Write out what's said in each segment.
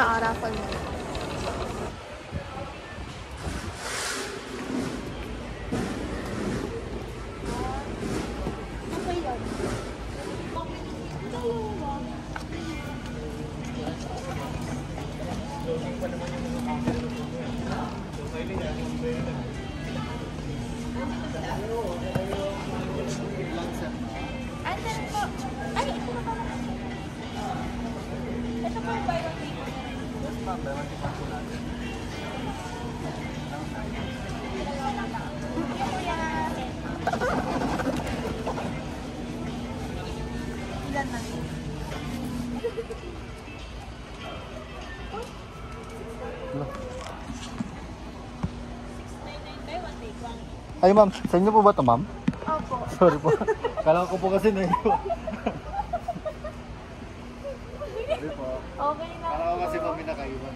Raffle mo. Ay ma'am, sa inyo po ba ito ma'am? Opo. Sorry po. Kala ko po kasi na yun. Sorry po. Okay na. Kala ko kasi po pinakaiwan.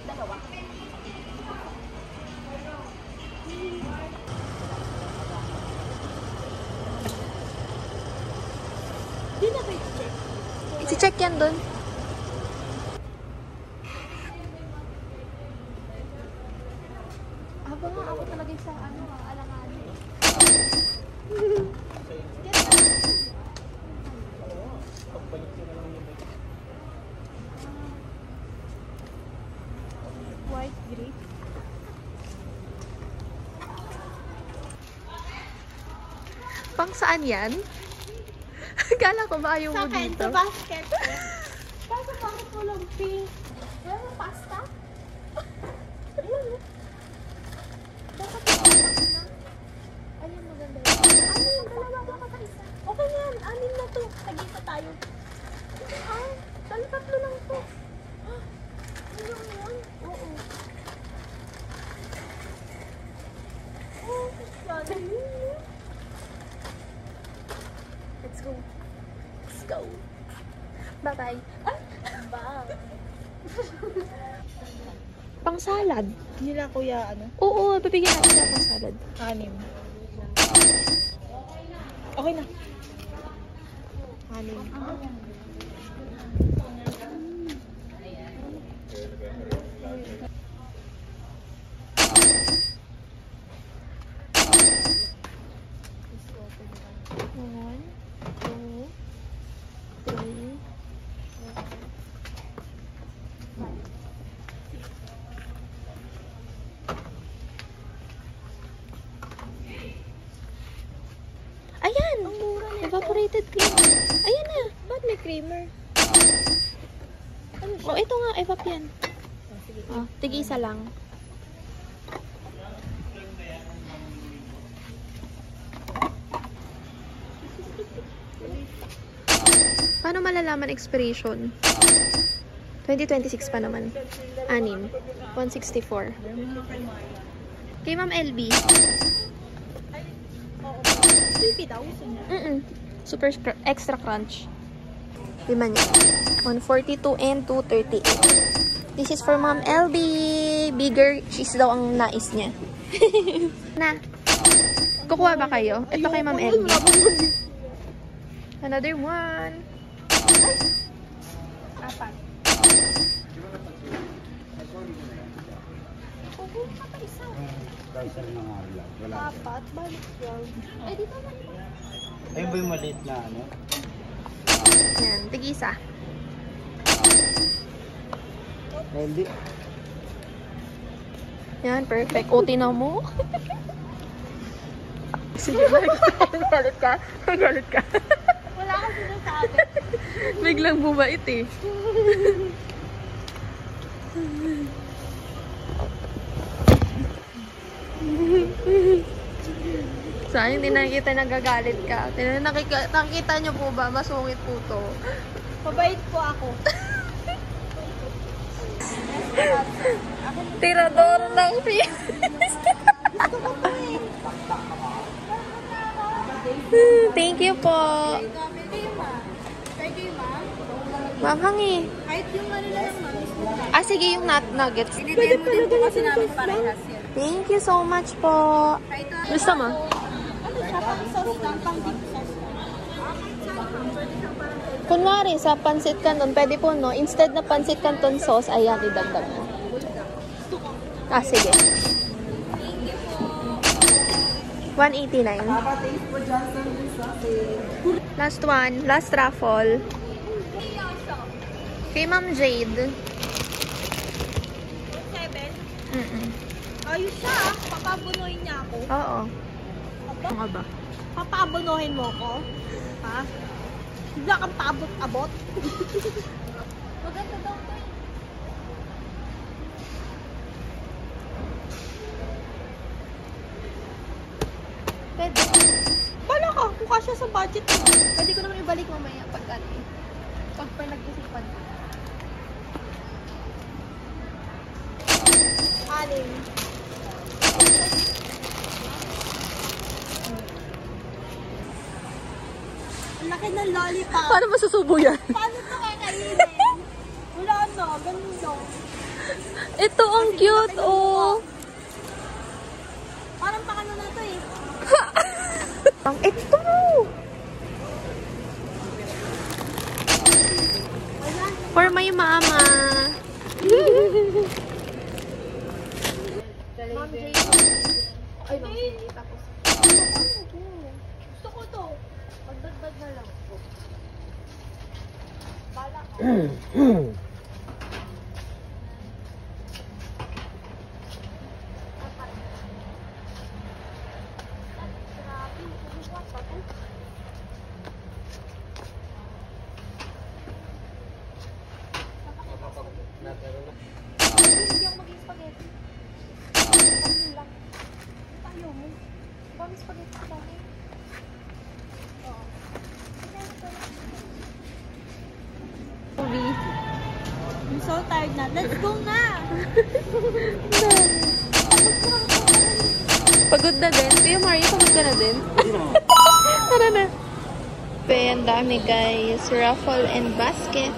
Dalawa. Di na ba i-check? I-check yan dun. Aba nga, ako talaga sa alanganin. White grape. Pang saan yan? Kala ko ba ayaw mo dito? Sa basket. Kaso bakit walang pink? Wala mo pasta? Dapat yung ayun, maganda yun. Ano, dalawa ba ka isa? Okay na yan, 6 na to. Tag-isa tayo. Ah, tatlo lang to. Ano yun? Oo. Oh, yan. Let's go. Let's go. Bye-bye. Ah! Bang. Pang salad. Nila kuya, ano? Oo, bibigyan natin siya pang salad. 6. Okay na. 6. One, two, three. Ayan! Ang mura na. Evaporated cream. Ayan na. Ba't may creamer? Ano siya? Oh, ito nga. Evap yan. Oh, sige. Oh, tig-isa lang. Paano malalaman expiration? 2026 pa naman. 6. 164. Kay Ma'am LB. Oo. 50,000. Super extra crunch. 5 niya. 142 and 238. This is for Ma'am LB. Bigger cheese daw ang nais niya. Na. Kukuha ba kayo? Ito kay Ma'am LB. Another one. 4. Apat, balik yan. Ay, dito na. Ayun ba yung maliit na ano? Yan, tig-isa. Hindi. Yan, perfect. O, tinaw mo. Sige, galit ka. Galit ka. Wala akong sinasabi. Biglang bumait eh. Sayang hindi nakikita nagagalit ka. Nakikita nyo po ba? Masungit po to. Mabait po ako. Tirador ng fiesta. Gusto ko po eh. Thank you po. Thank you, ma. Ma'am, hangi. Kahit yung ano na lang, ma. Ah, sige, yung nuggets. Pwede mo din po kasi namin parehas yan. Thank you so much po. Kahit Gusto mo? ano siya? pang sauce lang, pang deep sauce lang. Kunwari, sa pancit canton, pwede po, no? Instead na pancit canton sauce, ayan, idagdag mo. Ah, sige. 189. Last one. Last raffle. Kay Ma'am Jade. 7. Mm-mm. Ayos siya, papabunuhin niya ako. Oo. Aba? Ano ba? Papabunuhin mo ko? Ha? Hindi kang paabot-abot? Maganda daw to eh. Pwede. Bala ka, kung kasya sa budget mo. Pwede ko naman ibalik mamaya pag ano eh. Pag nag-isipan ko. Alin? Ang laki ng lollipop. Paano masusubo yan? Paano ito kakainin? Wala na, ganun lang. Ito ang cute, oh. Parang pakano na ito eh. Ang ito! For my mama. Ma'am Jay. Ay, hindi tapos. Gusto ko to. Magdagdag na lang po. Bala ka. Hindi ako maging spaghetti. Ano lang. Ayaw mo. Diba may spaghetti sa dami? Oo. Movie. I'm so tired na. Let's go na! Pagod na din. Kuya Mario, pagod ka na din. Tara na. Ang dami guys. Raffle and basket.